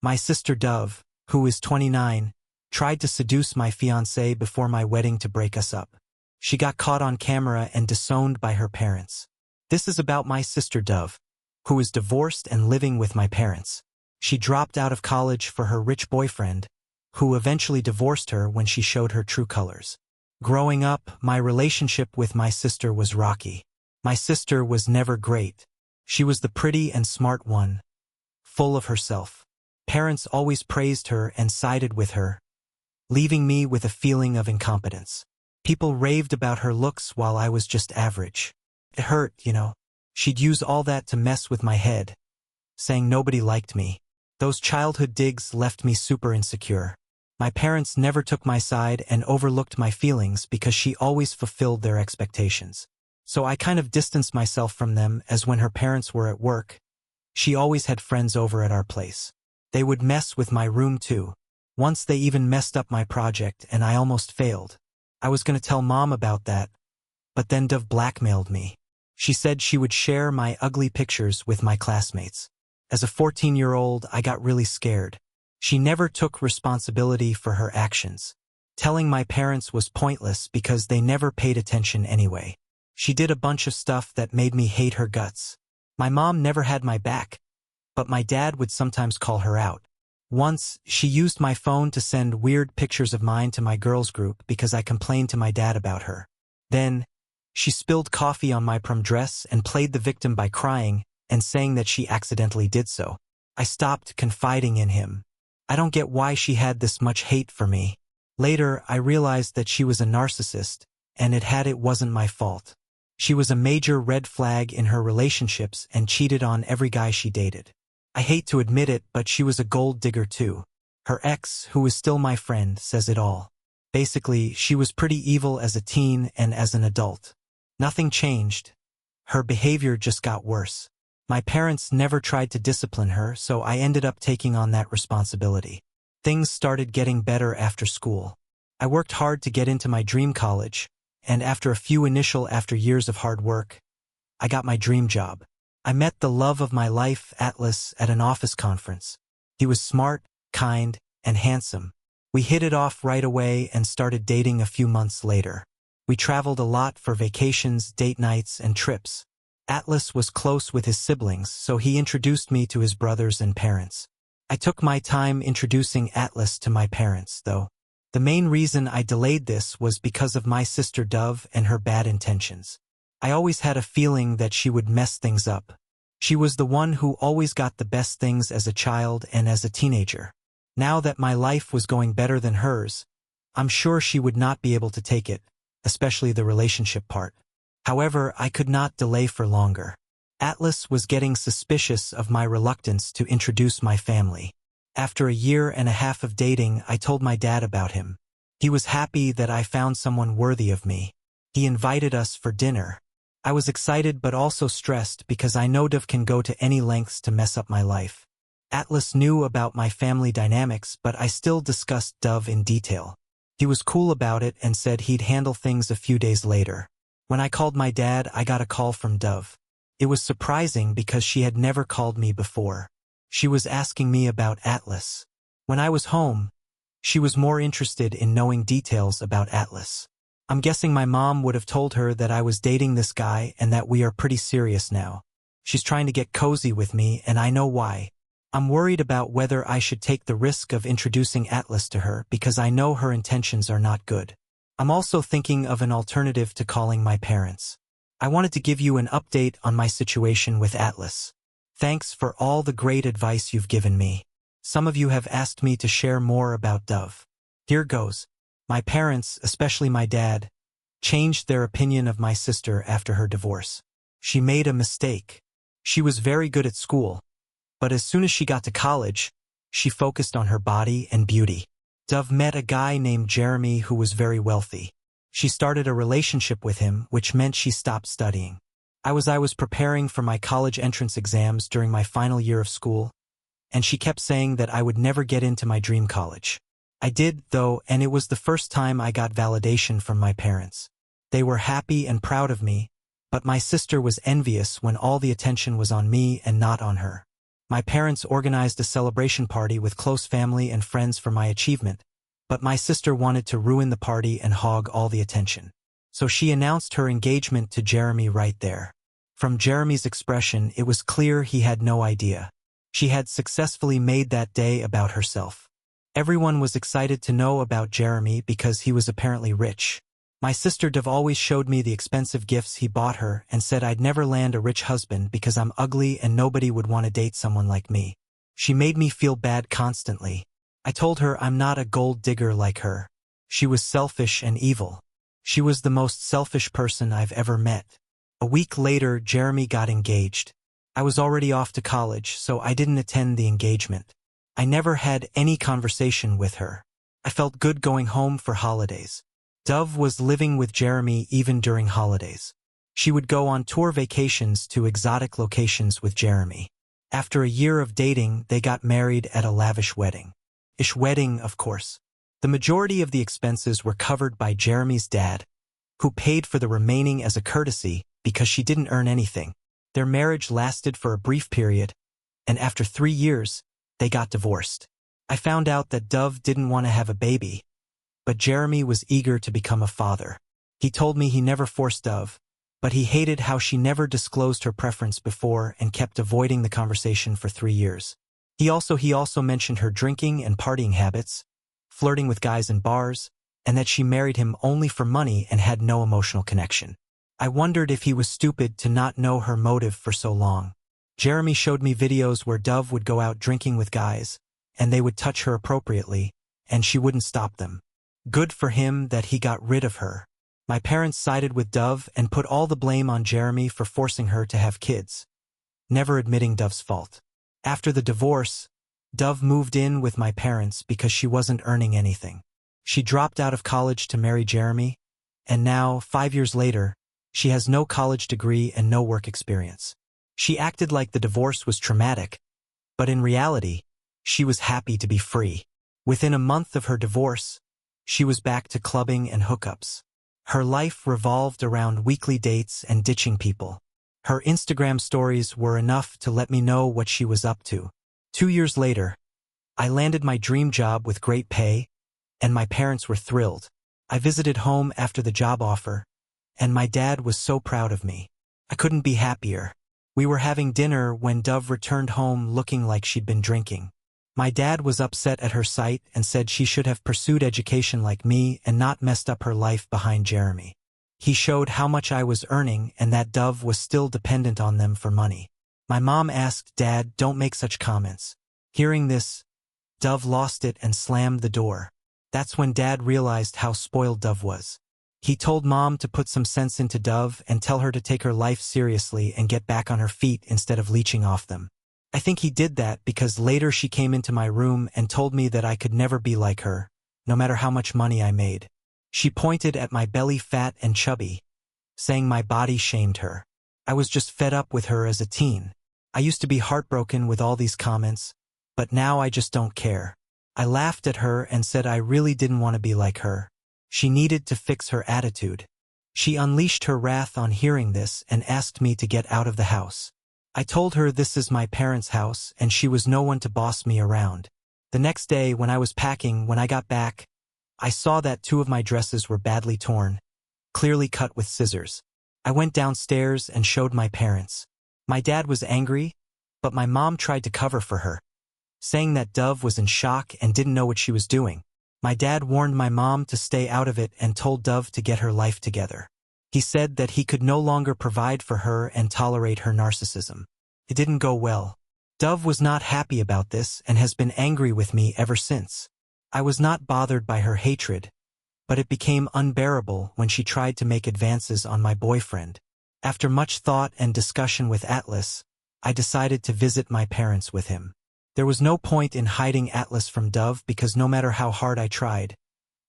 My sister Dove, who is 29, tried to seduce my fiancé before my wedding to break us up. She got caught on camera and disowned by her parents. This is about my sister Dove, who is divorced and living with my parents. She dropped out of college for her rich boyfriend, who eventually divorced her when she showed her true colors. Growing up, my relationship with my sister was rocky. My sister was never great. She was the pretty and smart one, full of herself. Parents always praised her and sided with her, leaving me with a feeling of incompetence. People raved about her looks while I was just average. It hurt, you know. She'd use all that to mess with my head, saying nobody liked me. Those childhood digs left me super insecure. My parents never took my side and overlooked my feelings because she always fulfilled their expectations. So I kind of distanced myself from them, as when her parents were at work, she always had friends over at our place. They would mess with my room too. Once they even messed up my project and I almost failed. I was going to tell Mom about that, but then Dove blackmailed me. She said she would share my ugly pictures with my classmates. As a 14-year-old, I got really scared. She never took responsibility for her actions. Telling my parents was pointless because they never paid attention anyway. She did a bunch of stuff that made me hate her guts. My mom never had my back, but my dad would sometimes call her out. Once, she used my phone to send weird pictures of mine to my girls' group because I complained to my dad about her. Then, she spilled coffee on my prom dress and played the victim by crying and saying that she accidentally did so. I stopped confiding in him. I don't get why she had this much hate for me. Later, I realized that she was a narcissist, and it wasn't my fault. She was a major red flag in her relationships and cheated on every guy she dated. I hate to admit it, but she was a gold digger too. Her ex, who is still my friend, says it all. Basically, she was pretty evil as a teen and as an adult. Nothing changed. Her behavior just got worse. My parents never tried to discipline her, so I ended up taking on that responsibility. Things started getting better after school. I worked hard to get into my dream college, and after years of hard work, I got my dream job. I met the love of my life, Atlas, at an office conference. He was smart, kind, and handsome. We hit it off right away and started dating a few months later. We traveled a lot for vacations, date nights, and trips. Atlas was close with his siblings, so he introduced me to his brothers and parents. I took my time introducing Atlas to my parents, though. The main reason I delayed this was because of my sister Dove and her bad intentions. I always had a feeling that she would mess things up. She was the one who always got the best things as a child and as a teenager. Now that my life was going better than hers, I'm sure she would not be able to take it, especially the relationship part. However, I could not delay for longer. Atlas was getting suspicious of my reluctance to introduce my family. After a year and a half of dating, I told my dad about him. He was happy that I found someone worthy of me. He invited us for dinner. I was excited but also stressed because I know Dove can go to any lengths to mess up my life. Atlas knew about my family dynamics, but I still discussed Dove in detail. He was cool about it and said he'd handle things a few days later. When I called my dad, I got a call from Dove. It was surprising because she had never called me before. She was asking me about Atlas. When I was home, she was more interested in knowing details about Atlas. I'm guessing my mom would have told her that I was dating this guy and that we are pretty serious now. She's trying to get cozy with me, and I know why. I'm worried about whether I should take the risk of introducing Atlas to her because I know her intentions are not good. I'm also thinking of an alternative to calling my parents. I wanted to give you an update on my situation with Atlas. Thanks for all the great advice you've given me. Some of you have asked me to share more about Dove. Here goes. My parents, especially my dad, changed their opinion of my sister after her divorce. She made a mistake. She was very good at school, but as soon as she got to college, she focused on her body and beauty. Dove met a guy named Jeremy who was very wealthy. She started a relationship with him, which meant she stopped studying. I was preparing for my college entrance exams during my final year of school, and she kept saying that I would never get into my dream college. I did, though, and it was the first time I got validation from my parents. They were happy and proud of me, but my sister was envious when all the attention was on me and not on her. My parents organized a celebration party with close family and friends for my achievement, but my sister wanted to ruin the party and hog all the attention. So she announced her engagement to Jeremy right there. From Jeremy's expression, it was clear he had no idea. She had successfully made that day about herself. Everyone was excited to know about Jeremy because he was apparently rich. My sister Dev always showed me the expensive gifts he bought her and said I'd never land a rich husband because I'm ugly and nobody would want to date someone like me. She made me feel bad constantly. I told her I'm not a gold digger like her. She was selfish and evil. She was the most selfish person I've ever met. A week later, Jeremy got engaged. I was already off to college, so I didn't attend the engagement. I never had any conversation with her. I felt good going home for holidays. Dove was living with Jeremy even during holidays. She would go on tour vacations to exotic locations with Jeremy. After a year of dating, they got married at a lavish wedding. Ish wedding, of course. The majority of the expenses were covered by Jeremy's dad, who paid for the remaining as a courtesy because she didn't earn anything. Their marriage lasted for a brief period, and after 3 years, they got divorced. I found out that Dove didn't want to have a baby, but Jeremy was eager to become a father. He told me he never forced Dove, but he hated how she never disclosed her preference before and kept avoiding the conversation for 3 years. He also mentioned her drinking and partying habits, flirting with guys in bars, and that she married him only for money and had no emotional connection. I wondered if he was stupid to not know her motive for so long. Jeremy showed me videos where Dove would go out drinking with guys, and they would touch her appropriately, and she wouldn't stop them. Good for him that he got rid of her. My parents sided with Dove and put all the blame on Jeremy for forcing her to have kids, never admitting Dove's fault. After the divorce, Dove moved in with my parents because she wasn't earning anything. She dropped out of college to marry Jeremy, and now, 5 years later, she has no college degree and no work experience. She acted like the divorce was traumatic, but in reality, she was happy to be free. Within a month of her divorce, she was back to clubbing and hookups. Her life revolved around weekly dates and ditching people. Her Instagram stories were enough to let me know what she was up to. 2 years later, I landed my dream job with great pay, and my parents were thrilled. I visited home after the job offer, and my dad was so proud of me. I couldn't be happier. We were having dinner when Dove returned home looking like she'd been drinking. My dad was upset at her sight and said she should have pursued education like me and not messed up her life behind Jeremy. He showed how much I was earning and that Dove was still dependent on them for money. My mom asked, "Dad, don't make such comments." Hearing this, Dove lost it and slammed the door. That's when Dad realized how spoiled Dove was. He told Mom to put some sense into Dove and tell her to take her life seriously and get back on her feet instead of leeching off them. I think he did that because later she came into my room and told me that I could never be like her, no matter how much money I made. She pointed at my belly fat and chubby, saying my body shamed her. I was just fed up with her as a teen. I used to be heartbroken with all these comments, but now I just don't care. I laughed at her and said I really didn't want to be like her. She needed to fix her attitude. She unleashed her wrath on hearing this and asked me to get out of the house. I told her this is my parents' house and she was no one to boss me around. The next day when I was packing, when I got back, I saw that 2 of my dresses were badly torn, clearly cut with scissors. I went downstairs and showed my parents. My dad was angry, but my mom tried to cover for her, saying that Dove was in shock and didn't know what she was doing. My dad warned my mom to stay out of it and told Dove to get her life together. He said that he could no longer provide for her and tolerate her narcissism. It didn't go well. Dove was not happy about this and has been angry with me ever since. I was not bothered by her hatred, but it became unbearable when she tried to make advances on my boyfriend. After much thought and discussion with Atlas, I decided to visit my parents with him. There was no point in hiding Atlas from Dove because no matter how hard I tried,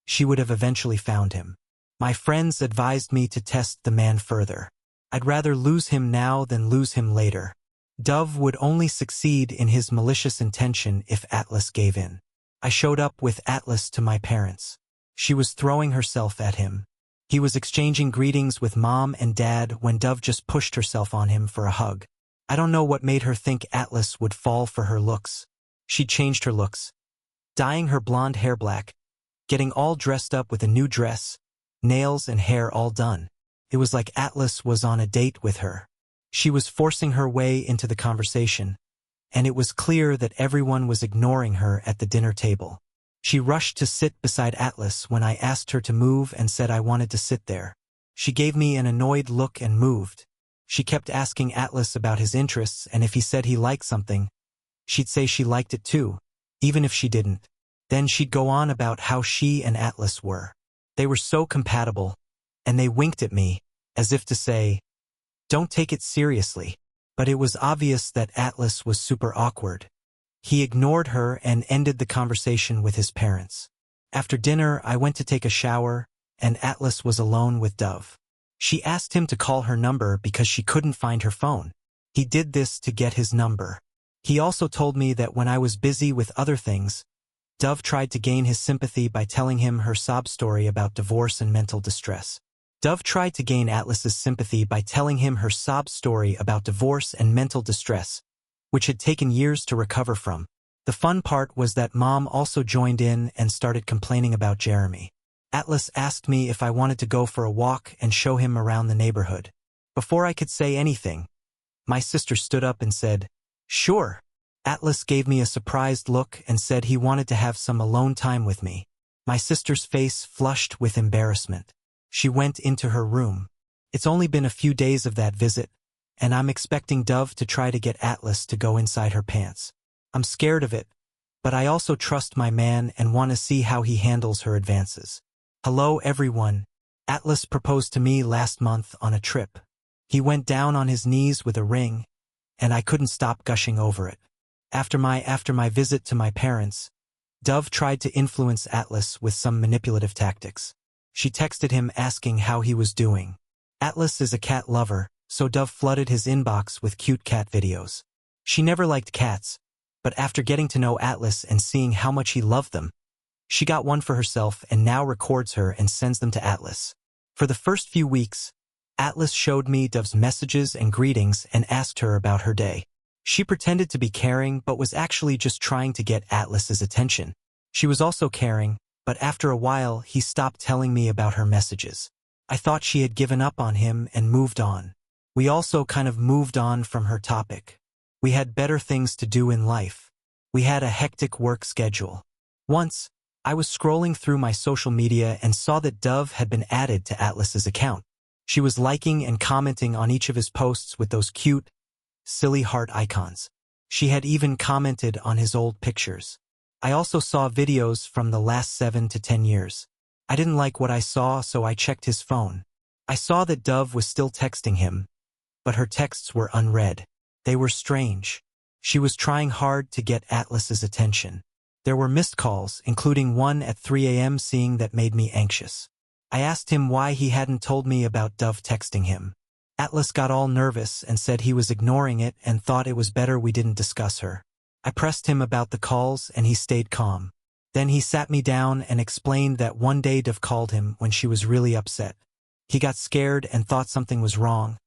she would have eventually found him. My friends advised me to test the man further. I'd rather lose him now than lose him later. Dove would only succeed in his malicious intention if Atlas gave in. I showed up with Atlas to my parents. She was throwing herself at him. He was exchanging greetings with Mom and Dad when Dove just pushed herself on him for a hug. I don't know what made her think Atlas would fall for her looks. She changed her looks, dyeing her blonde hair black, getting all dressed up with a new dress, nails and hair all done. It was like Atlas was on a date with her. She was forcing her way into the conversation, and it was clear that everyone was ignoring her at the dinner table. She rushed to sit beside Atlas when I asked her to move and said I wanted to sit there. She gave me an annoyed look and moved. She kept asking Atlas about his interests, and if he said he liked something, she'd say she liked it too, even if she didn't. Then she'd go on about how she and Atlas were. They were so compatible, and they winked at me, as if to say, don't take it seriously. But it was obvious that Atlas was super awkward. He ignored her and ended the conversation with his parents. After dinner, I went to take a shower, and Atlas was alone with Dove. She asked him to call her number because she couldn't find her phone. He did this to get his number. He also told me that when I was busy with other things, Dove tried to gain his sympathy by telling him her sob story about divorce and mental distress. Dove tried to gain Atlas's sympathy by telling him her sob story about divorce and mental distress, which had taken years to recover from. The fun part was that Mom also joined in and started complaining about Jeremy. Atlas asked me if I wanted to go for a walk and show him around the neighborhood. Before I could say anything, my sister stood up and said, "Sure." Atlas gave me a surprised look and said he wanted to have some alone time with me. My sister's face flushed with embarrassment. She went into her room. It's only been a few days of that visit, and I'm expecting Dove to try to get Atlas to go inside her pants. I'm scared of it, but I also trust my man and want to see how he handles her advances. Hello everyone. Atlas proposed to me last month on a trip. He went down on his knees with a ring, and I couldn't stop gushing over it. After my visit to my parents, Dove tried to influence Atlas with some manipulative tactics. She texted him asking how he was doing. Atlas is a cat lover, so Dove flooded his inbox with cute cat videos. She never liked cats, but after getting to know Atlas and seeing how much he loved them, she got one for herself and now records her and sends them to Atlas. For the first few weeks, Atlas showed me Dove's messages and greetings and asked her about her day. She pretended to be caring but was actually just trying to get Atlas's attention. She was also caring, but after a while he stopped telling me about her messages. I thought she had given up on him and moved on. We also kind of moved on from her topic. We had better things to do in life. We had a hectic work schedule. Once, I was scrolling through my social media and saw that Dove had been added to Atlas's account. She was liking and commenting on each of his posts with those cute, silly heart icons. She had even commented on his old pictures. I also saw videos from the last 7 to 10 years. I didn't like what I saw, so I checked his phone. I saw that Dove was still texting him, but her texts were unread. They were strange. She was trying hard to get Atlas's attention. There were missed calls, including one at 3 a.m. seeing that made me anxious. I asked him why he hadn't told me about Dove texting him. Atlas got all nervous and said he was ignoring it and thought it was better we didn't discuss her. I pressed him about the calls and he stayed calm. Then he sat me down and explained that one day Dove called him when she was really upset. He got scared and thought something was wrong.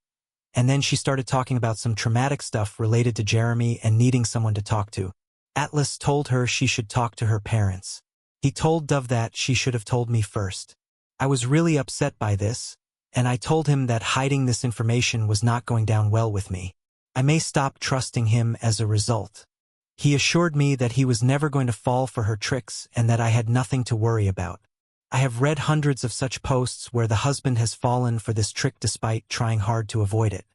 And then she started talking about some traumatic stuff related to Jeremy and needing someone to talk to. Atlas told her she should talk to her parents. He told Dove that she should have told me first. I was really upset by this, and I told him that hiding this information was not going down well with me. I may stop trusting him as a result. He assured me that he was never going to fall for her tricks and that I had nothing to worry about. I have read hundreds of such posts where the husband has fallen for this trick despite trying hard to avoid it.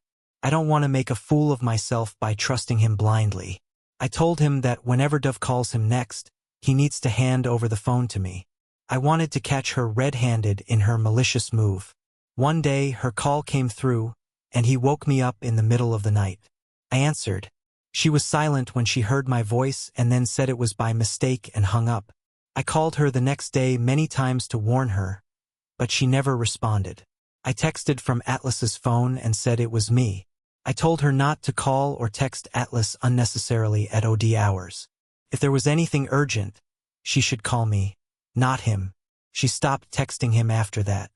I don't want to make a fool of myself by trusting him blindly. I told him that whenever Dove calls him next, he needs to hand over the phone to me. I wanted to catch her red-handed in her malicious move. One day, her call came through, and he woke me up in the middle of the night. I answered. She was silent when she heard my voice and then said it was by mistake and hung up. I called her the next day many times to warn her, but she never responded. I texted from Atlas's phone and said it was me. I told her not to call or text Atlas unnecessarily at odd hours. If there was anything urgent, she should call me, not him. She stopped texting him after that.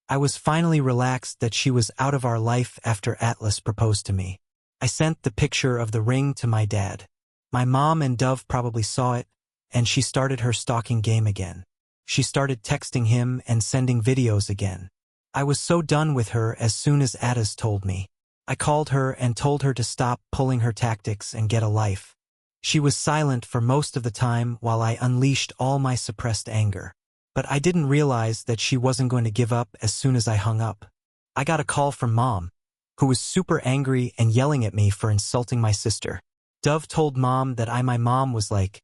I was finally relaxed that she was out of our life after Atlas proposed to me. I sent the picture of the ring to my dad. My mom and Dove probably saw it, and she started her stalking game again. She started texting him and sending videos again. I was so done with her as soon as Addis told me. I called her and told her to stop pulling her tactics and get a life. She was silent for most of the time while I unleashed all my suppressed anger. But I didn't realize that she wasn't going to give up as soon as I hung up. I got a call from Mom, who was super angry and yelling at me for insulting my sister. Dove told Mom that my mom was like,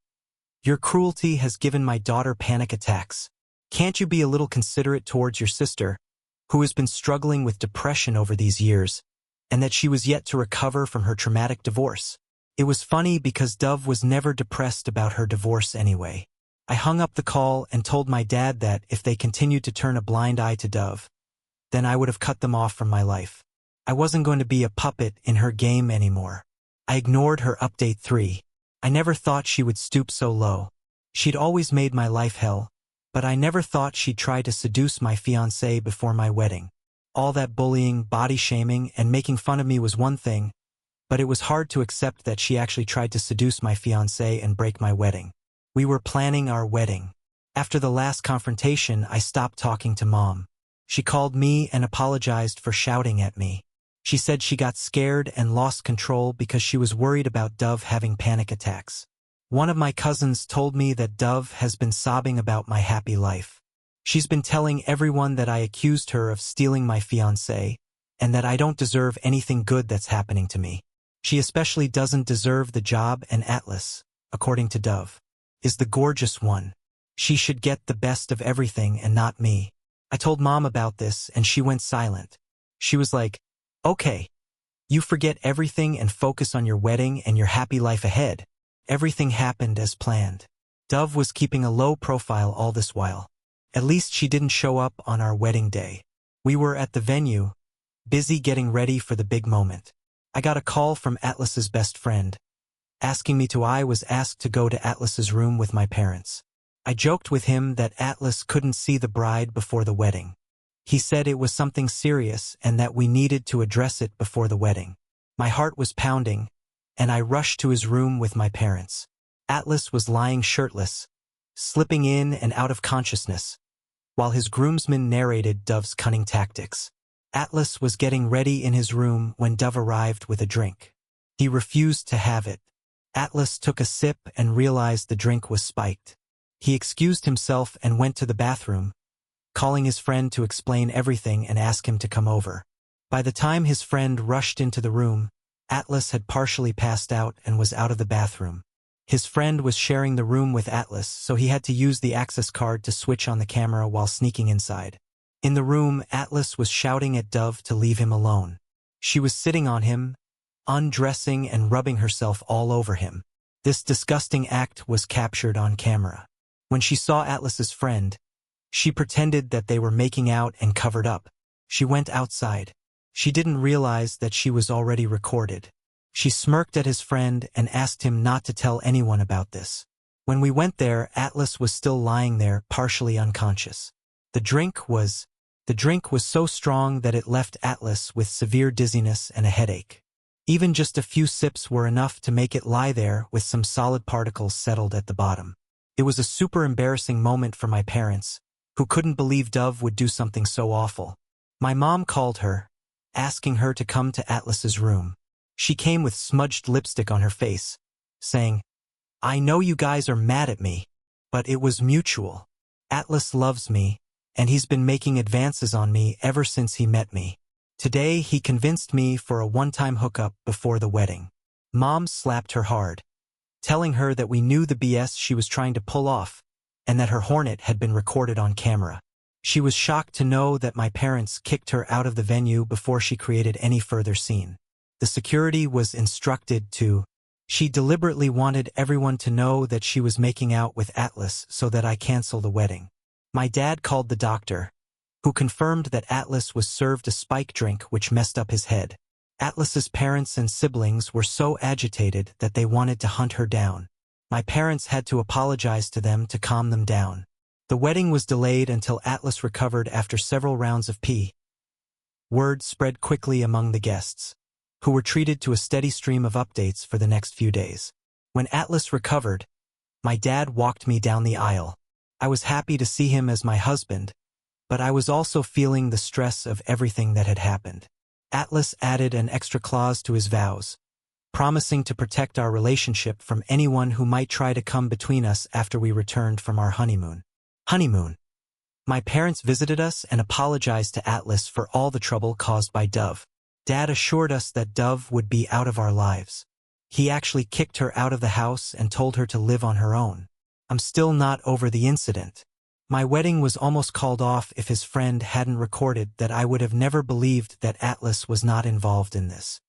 "Your cruelty has given my daughter panic attacks. Can't you be a little considerate towards your sister, who has been struggling with depression over these years, and that she was yet to recover from her traumatic divorce?" It was funny because Dove was never depressed about her divorce anyway. I hung up the call and told my dad that if they continued to turn a blind eye to Dove, then I would have cut them off from my life. I wasn't going to be a puppet in her game anymore. I ignored her update 3. I never thought she would stoop so low. She'd always made my life hell, but I never thought she'd try to seduce my fiancé before my wedding. All that bullying, body shaming, and making fun of me was one thing, but it was hard to accept that she actually tried to seduce my fiancé and break my wedding. We were planning our wedding. After the last confrontation, I stopped talking to Mom. She called me and apologized for shouting at me. She said she got scared and lost control because she was worried about Dove having panic attacks. One of my cousins told me that Dove has been sobbing about my happy life. She's been telling everyone that I accused her of stealing my fiancé and that I don't deserve anything good that's happening to me. She especially doesn't deserve the job, and Atlas, according to Dove, is the gorgeous one. She should get the best of everything and not me. I told Mom about this and she went silent. She was like, "Okay, you forget everything and focus on your wedding and your happy life ahead." Everything happened as planned. Dove was keeping a low profile all this while. At least she didn't show up on our wedding day. We were at the venue, busy getting ready for the big moment. I got a call from Atlas's best friend, asking me to I was asked to go to Atlas's room with my parents. I joked with him that Atlas couldn't see the bride before the wedding. He said it was something serious and that we needed to address it before the wedding. My heart was pounding, and I rushed to his room with my parents. Atlas was lying shirtless, slipping in and out of consciousness, while his groomsmen narrated Dove's cunning tactics. Atlas was getting ready in his room when Dove arrived with a drink. He refused to have it. Atlas took a sip and realized the drink was spiked. He excused himself and went to the bathroom, calling his friend to explain everything and ask him to come over. By the time his friend rushed into the room, Atlas had partially passed out and was out of the bathroom. His friend was sharing the room with Atlas, so he had to use the access card to switch on the camera while sneaking inside. In the room, Atlas was shouting at Dove to leave him alone. She was sitting on him, undressing and rubbing herself all over him. This disgusting act was captured on camera. When she saw Atlas's friend, she pretended that they were making out and covered up. She went outside. She didn't realize that she was already recorded. She smirked at his friend and asked him not to tell anyone about this. When we went there, Atlas was still lying there, partially unconscious. The drink was so strong that it left Atlas with severe dizziness and a headache. Even just a few sips were enough to make it lie there with some solid particles settled at the bottom. It was a super embarrassing moment for my parents, who couldn't believe Dove would do something so awful. My mom called her, asking her to come to Atlas's room. She came with smudged lipstick on her face, saying, "I know you guys are mad at me, but it was mutual. Atlas loves me, and he's been making advances on me ever since he met me. Today he convinced me for a one-time hookup before the wedding." Mom slapped her hard, telling her that we knew the BS she was trying to pull off, and that her hornet had been recorded on camera. She was shocked to know that my parents kicked her out of the venue before she created any further scene. The security was instructed to. She deliberately wanted everyone to know that she was making out with Atlas so that I cancel the wedding. My dad called the doctor, who confirmed that Atlas was served a spike drink which messed up his head. Atlas's parents and siblings were so agitated that they wanted to hunt her down. My parents had to apologize to them to calm them down. The wedding was delayed until Atlas recovered after several rounds of pee. Word spread quickly among the guests. who were treated to a steady stream of updates for the next few days. When Atlas recovered, my dad walked me down the aisle. I was happy to see him as my husband, but I was also feeling the stress of everything that had happened. Atlas added an extra clause to his vows, promising to protect our relationship from anyone who might try to come between us after we returned from our honeymoon. My parents visited us and apologized to Atlas for all the trouble caused by Dove. Dad assured us that Dove would be out of our lives. He actually kicked her out of the house and told her to live on her own. I'm still not over the incident. My wedding was almost called off if his friend hadn't recorded that. I would have never believed that Atlas was not involved in this.